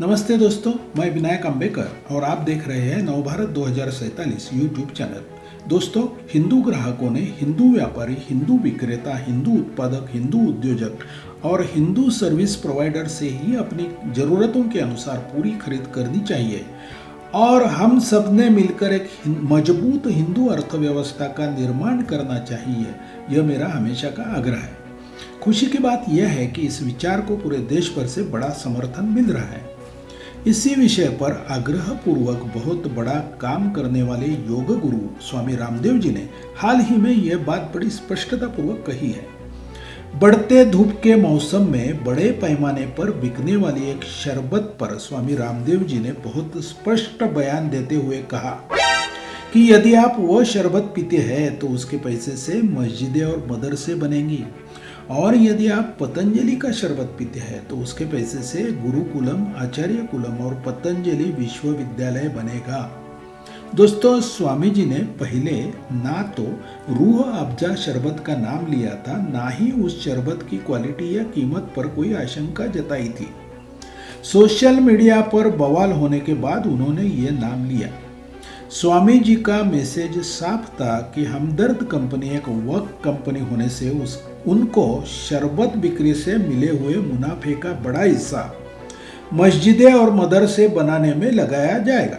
नमस्ते दोस्तों, मैं विनायक अंबेकर और आप देख रहे हैं नवभारत 2047 यूट्यूब चैनल। दोस्तों, हिंदू ग्राहकों ने हिंदू व्यापारी, हिंदू विक्रेता, हिंदू उत्पादक, हिंदू उद्योजक और हिंदू सर्विस प्रोवाइडर से ही अपनी ज़रूरतों के अनुसार पूरी खरीद करनी चाहिए और हम सब ने मिलकर एक मजबूत हिंदू अर्थव्यवस्था का निर्माण करना चाहिए। यह मेरा हमेशा का आग्रह है। खुशी की बात यह है कि इस विचार को पूरे देश भर से बड़ा समर्थन मिल रहा है। इसी विषय पर आग्रह पूर्वक बहुत बड़ा काम करने वाले योग गुरु स्वामी रामदेव जी ने हाल ही में यह बात बड़ी स्पष्टता पूर्वक कही है। बढ़ते धूप के मौसम में बड़े पैमाने पर बिकने वाली एक शरबत पर स्वामी रामदेव जी ने बहुत स्पष्ट बयान देते हुए कहा कि यदि आप वह शरबत पीते हैं तो उसके पैसे से मस्जिदें और मदरसे बनेंगी, और यदि आप पतंजलि का शरबत पीते हैं तो उसके पैसे से गुरुकुलम, आचार्य कुलम और पतंजलि विश्वविद्यालय बनेगा। दोस्तों, स्वामी जी ने पहले ना तो रूह अफ़ज़ा शरबत का नाम लिया था, ना ही उस शरबत की क्वालिटी या कीमत पर कोई आशंका जताई थी। सोशल मीडिया पर बवाल होने के बाद उन्होंने ये नाम लिया। स्वामी जी का मैसेज साफ था कि हमदर्द कंपनी एक वक्फ कंपनी होने से उनको शरबत बिक्री से मिले हुए मुनाफे का बड़ा हिस्सा मस्जिदें और मदरसे बनाने में लगाया जाएगा।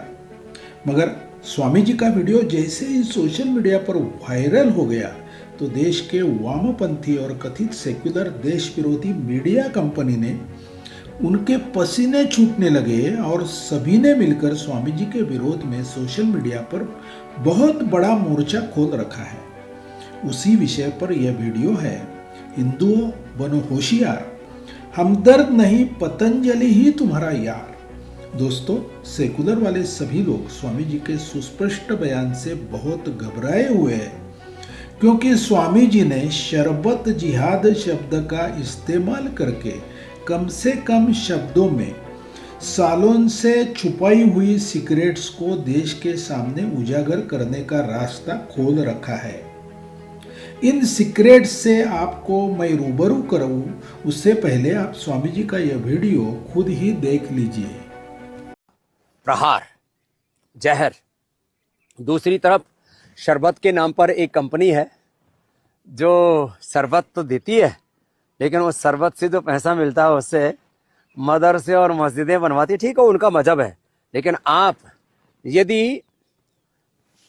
मगर स्वामी जी का वीडियो जैसे ही सोशल मीडिया पर वायरल हो गया तो देश के वामपंथी और कथित सेक्युलर देश विरोधी मीडिया कंपनी ने उनके पसीने छूटने लगे और सभी ने मिलकर स्वामी जी के विरोध में सोशल मीडिया पर बहुत बड़ा मोर्चा खोल रखा है। उसी विषय पर यह वीडियो है। हिंदुओं बनो होशियार, हमदर्द नहीं पतंजलि ही तुम्हारा यार। दोस्तों, सेकुलर वाले सभी लोग स्वामी जी के सुस्पष्ट बयान से बहुत घबराए हुए हैं, क्योंकि स्वामी जी ने शरबत जिहाद शब्द का इस्तेमाल करके कम से कम शब्दों में सालों से छुपाई हुई सीक्रेट्स को देश के सामने उजागर करने का रास्ता खोल रखा है। इन सीक्रेट्स से आपको मैं रूबरू कराऊं, उससे पहले आप स्वामी जी का यह वीडियो खुद ही देख लीजिए। प्रहार, जहर। दूसरी तरफ शरबत के नाम पर एक कंपनी है जो शरबत तो देती है, लेकिन वो शरबत से जो पैसा मिलता है उससे मदरसे और मस्जिदें बनवाती है। ठीक है, उनका मजहब है, लेकिन आप यदि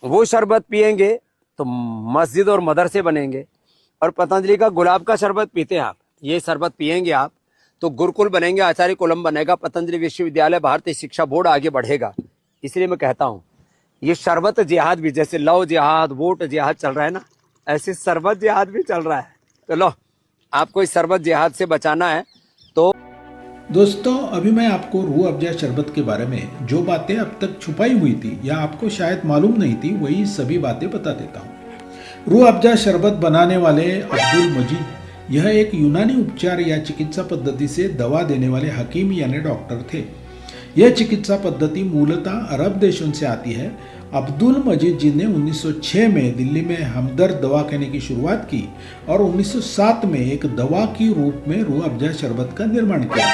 वो शरबत पिएंगे तो मस्जिद और मदरसे बनेंगे, और पतंजलि का गुलाब का शरबत पीते हैं आप, ये शरबत पिएंगे आप तो गुरुकुल बनेंगे, आचार्य कुलम बनेगा, पतंजलि विश्वविद्यालय, भारतीय शिक्षा बोर्ड आगे बढ़ेगा। इसलिए मैं कहता हूँ ये शरबत जिहाद भी, जैसे लव जिहाद, वोट जिहाद चल रहा है ना, ऐसे शरबत जिहाद भी चल रहा है। तो लो, आपको इस शरबत जिहाद से बचाना है तो दोस्तों, अभी मैं आपको रूह अफ़ज़ा शरबत के बारे में जो बातें अब तक छुपाई हुई थी या आपको शायद मालूम नहीं थी, वही सभी बातें बता देता हूँ। रूह अफ़ज़ा शरबत बनाने वाले अब्दुल मजीद, यह एक यूनानी उपचार या चिकित्सा पद्धति से दवा देने वाले हकीम यानी डॉक्टर थे। यह चिकित्सा पद्धति मूलतः अरब देशों से आती है। अब्दुल मजीद जी ने 1906 में दिल्ली में हमदर्द दवाखाने की शुरुआत की और 1907 में एक दवा के रूप में रूह अफ़ज़ा शरबत का निर्माण किया।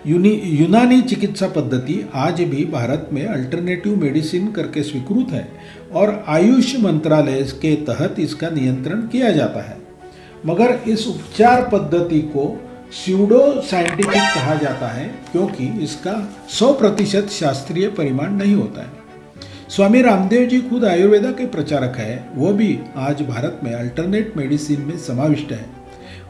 यूनानी चिकित्सा पद्धति आज भी भारत में अल्टरनेटिव मेडिसिन करके स्वीकृत है और आयुष मंत्रालय के तहत इसका नियंत्रण किया जाता है। मगर इस उपचार पद्धति को स्यूडो साइंटिफिक कहा जाता है, क्योंकि इसका 100% शास्त्रीय परिमाण नहीं होता है। स्वामी रामदेव जी खुद आयुर्वेदा के प्रचारक है, वह भी आज भारत में अल्टरनेट मेडिसिन में समाविष्ट है।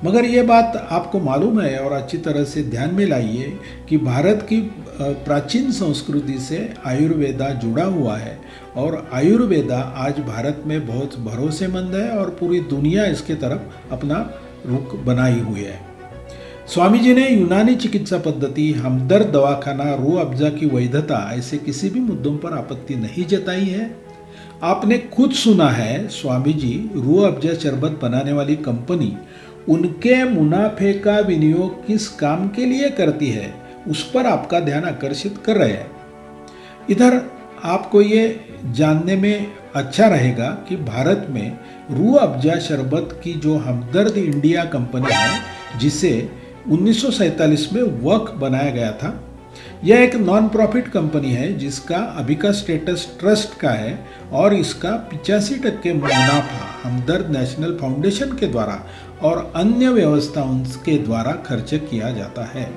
मगर ये बात आपको मालूम है और अच्छी तरह से ध्यान में लाइए कि भारत की प्राचीन संस्कृति से आयुर्वेदा जुड़ा हुआ है और आयुर्वेदा आज भारत में बहुत भरोसेमंद है और पूरी दुनिया इसके तरफ अपना रुख बनाई हुई है। स्वामी जी ने यूनानी चिकित्सा पद्धति, हमदर्द दवाखाना, रूह अफ़ज़ा की वैधता, ऐसे किसी भी मुद्दों पर आपत्ति नहीं जताई है। आपने खुद सुना है, स्वामी जी रूह अफ़ज़ा शरबत बनाने वाली कंपनी उनके मुनाफे का विनियोग किस काम के लिए करती है, उस पर आपका ध्यान आकर्षित कर रहे हैं। इधर आपको ये जानने में अच्छा रहेगा कि भारत में रूह अफ़ज़ा शरबत की जो हमदर्द इंडिया कंपनी है, जिसे 1947 में वक्फ बनाया गया था, यह एक नॉन प्रॉफिट कंपनी है जिसका अभी का स्टेटस ट्रस्ट का है और इसका 85% मुनाफा हमदर्द नेशनल फाउंडेशन के द्वारा और अन्य व्यवस्थाओं के द्वारा खर्च किया जाता है।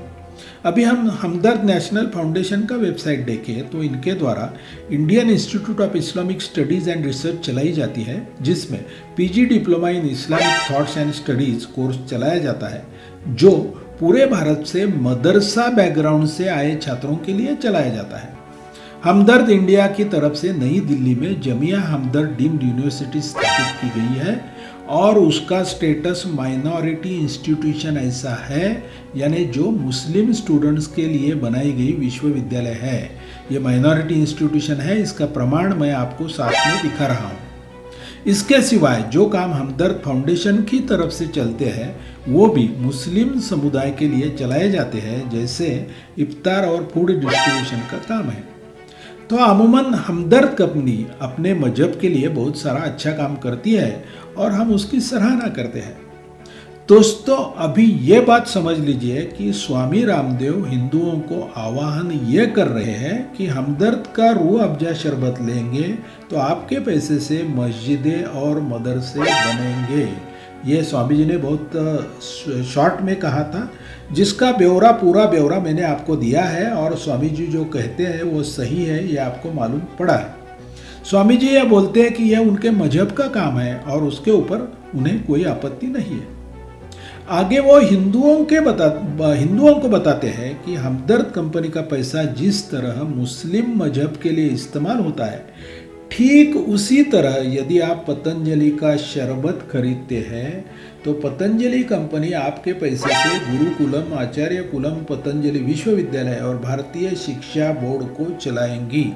अभी हम हमदर्द नेशनल फाउंडेशन का वेबसाइट देखें तो इनके द्वारा Indian institute of Islamic studies and research चलाई जाती है, जिसमें PG diploma in Islamic thoughts and studies course चलाया जाता है, जो पूरे भारत से मदरसा बैकग्राउंड से आए छात्रों के लिए चलाया जाता है। हमदर्द इंडिया की तरफ से नई दिल्ली में जमिया हमदर्द डीम्ड यूनिवर्सिटी स्थापित की गई है और उसका स्टेटस माइनॉरिटी इंस्टीट्यूशन ऐसा है, यानी जो मुस्लिम स्टूडेंट्स के लिए बनाई गई विश्वविद्यालय है। ये माइनॉरिटी इंस्टीट्यूशन है, इसका प्रमाण मैं आपको साथ में दिखा रहा हूँ। इसके सिवाय जो काम हमदर्द फाउंडेशन की तरफ से चलते हैं वो भी मुस्लिम समुदाय के लिए चलाए जाते हैं, जैसे इफ्तार और फूड डिस्ट्रीब्यूशन का काम है। तो अमूमन हमदर्द कंपनी अपने मजहब के लिए बहुत सारा अच्छा काम करती है और हम उसकी सराहना करते हैं। दोस्तों, अभी ये बात समझ लीजिए कि स्वामी रामदेव हिंदुओं को आह्वान ये कर रहे हैं कि हमदर्द का रूह अफ़ज़ा शरबत लेंगे तो आपके पैसे से मस्जिदें और मदरसे बनेंगे। ये स्वामी जी ने बहुत शॉर्ट में कहा था, जिसका पूरा ब्यौरा मैंने आपको दिया है और स्वामी जी जो कहते हैं वो सही है, ये आपको मालूम पड़ा है। स्वामी जी ये बोलते हैं कि यह उनके मजहब का काम है और उसके ऊपर उन्हें कोई आपत्ति नहीं है। आगे वो हिंदुओं को बताते हैं कि हमदर्द कंपनी का पैसा जिस तरह मुस्लिम मजहब के लिए इस्तेमाल होता है, ठीक उसी तरह यदि आप पतंजलि का शरबत खरीदते हैं तो पतंजलि कंपनी आपके पैसे से गुरुकुलम, आचार्य कुलम, पतंजलि विश्वविद्यालय और भारतीय शिक्षा बोर्ड को चलाएंगी।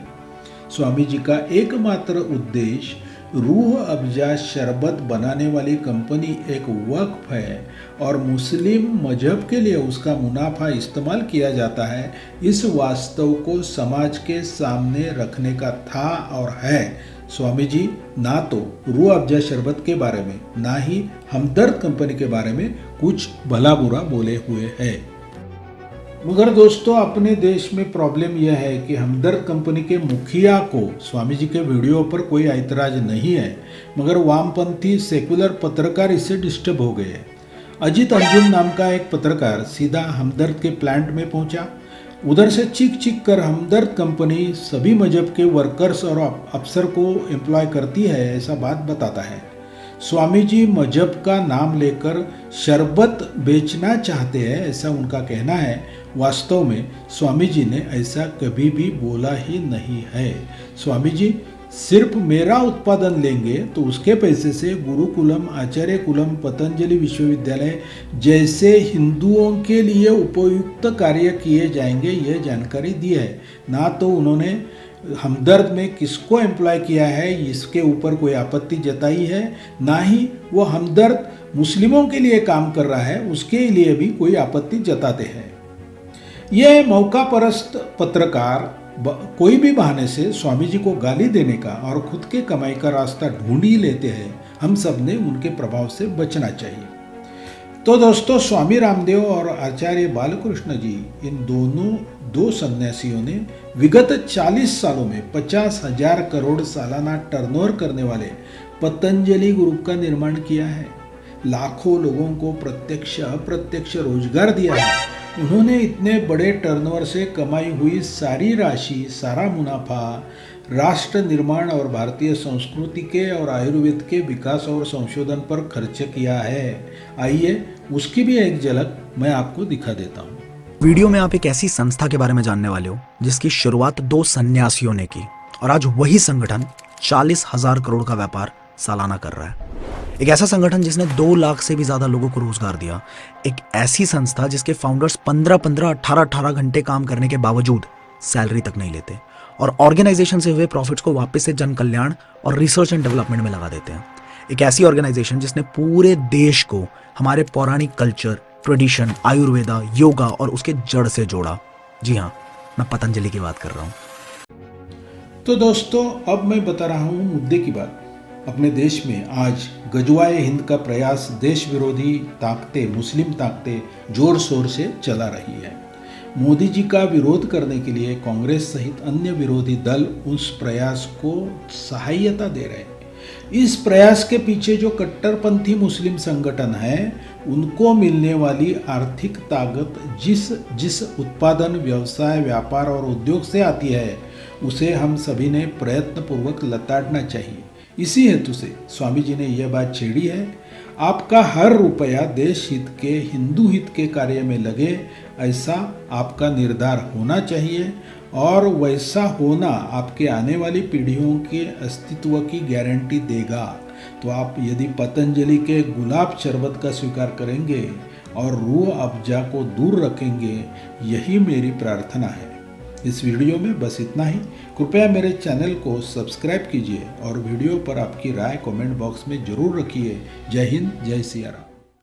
स्वामी जी का एकमात्र उद्देश्य रूह अफ़ज़ा शरबत बनाने वाली कंपनी एक वक्फ है और मुस्लिम मजहब के लिए उसका मुनाफा इस्तेमाल किया जाता है, इस वास्तव को समाज के सामने रखने का था और है। स्वामी जी ना तो रूह अफ़ज़ा शरबत के बारे में ना ही हमदर्द कंपनी के बारे में कुछ भला बुरा बोले हुए हैं। मगर दोस्तों, अपने देश में प्रॉब्लम यह है कि हमदर्द कंपनी के मुखिया को स्वामी जी के वीडियो पर कोई ऐतराज नहीं है, मगर वामपंथी सेकुलर पत्रकार इससे डिस्टर्ब हो गए। अजीत अंजुम नाम का एक पत्रकार सीधा हमदर्द के प्लांट में पहुंचा। उधर से चीख कर हमदर्द कंपनी सभी मजहब के वर्कर्स और अफसर को एम्प्लॉय करती है ऐसा बात बताता है। स्वामी जी मजहब का नाम लेकर शरबत बेचना चाहते हैं ऐसा उनका कहना है। वास्तव में स्वामी जी ने ऐसा कभी भी बोला ही नहीं है। स्वामी जी सिर्फ मेरा उत्पादन लेंगे तो उसके पैसे से गुरुकुलम, आचार्य कुलम, पतंजलि विश्वविद्यालय जैसे हिंदुओं के लिए उपयुक्त कार्य किए जाएंगे, ये जानकारी दी है। ना तो उन्होंने हमदर्द में किसको एम्प्लॉय किया है इसके ऊपर कोई आपत्ति जताई है, ना ही वो हमदर्द मुस्लिमों के लिए काम कर रहा है उसके लिए भी कोई आपत्ति जताते हैं। ये मौका परस्त पत्रकार कोई भी बहाने से स्वामी जी को गाली देने का और खुद के कमाई का रास्ता ढूंढ ही लेते हैं। हम सब ने उनके प्रभाव से बचना चाहिए। तो दोस्तों, स्वामी रामदेव और आचार्य बालकृष्ण जी इन दो सन्यासियों ने विगत 40 सालों में 50,000 करोड़ सालाना टर्नओवर करने वाले पतंजलि ग्रुप का निर्माण किया है। लाखों लोगों को प्रत्यक्ष अप्रत्यक्ष रोजगार दिया है। उन्होंने इतने बड़े टर्नओवर से कमाई हुई सारी राशि, सारा मुनाफा राष्ट्र निर्माण और भारतीय संस्कृति के और आयुर्वेद के विकास और संशोधन पर खर्च किया है। आइए उसकी भी एक झलक मैं आपको दिखा देता हूँ। वीडियो में आप एक ऐसी संस्था के बारे में जानने वाले हो जिसकी शुरुआत 2 सन्यासियों ने की और आज वही संगठन 40,000 करोड़ का व्यापार सालाना कर रहा है। एक ऐसा संगठन जिसने 2 लाख से भी ज्यादा लोगों को रोजगार दिया। एक ऐसी संस्था जिसके फाउंडर्स 15-15, 18-18 घंटे काम करने के बावजूद सैलरी तक नहीं लेते और ऑर्गेनाइजेशन से हुए प्रॉफिट्स को वापस से जन कल्याण और रिसर्च एंड डेवलपमेंट में लगा देते हैं। एक ऐसी ऑर्गेनाइजेशन जिसने पूरे देश को हमारे पौराणिक कल्चर, ट्रेडिशन, आयुर्वेदा, योगा और उसके जड़ से जोड़ा। जी हाँ, मैं पतंजलि की बात कर रहा हूँ। तो दोस्तों, अब मैं बता रहा हूँ मुद्दे की बात। अपने देश में आज गजवाए हिंद का प्रयास देश विरोधी ताकतें, मुस्लिम ताकतें जोर शोर से चला रही है। मोदी जी का विरोध करने के लिए कांग्रेस सहित अन्य विरोधी दल उस प्रयास को सहायता दे रहे हैं। इस प्रयास के पीछे जो कट्टरपंथी मुस्लिम संगठन है, उनको मिलने वाली आर्थिक ताकत जिस उत्पादन, व्यवसाय, व्यापार और उद्योग से आती है, उसे हम सभी ने प्रयत्नपूर्वक लताड़ना चाहिए। इसी हेतु से स्वामी जी ने यह बात छेड़ी है, आपका हर रुपया देश हित के, हिंदू हित के कार्य में लगे, ऐसा आपका निर्धार होना चाहिए और वैसा होना आपके आने वाली पीढ़ियों के अस्तित्व की गारंटी देगा। तो आप यदि पतंजलि के गुलाब शरबत का स्वीकार करेंगे और रूह अफ़ज़ा को दूर रखेंगे, यही मेरी प्रार्थना है। इस वीडियो में बस इतना ही। कृपया मेरे चैनल को सब्सक्राइब कीजिए और वीडियो पर आपकी राय कमेंट बॉक्स में ज़रूर रखिए। जय हिंद, जय सिया राम।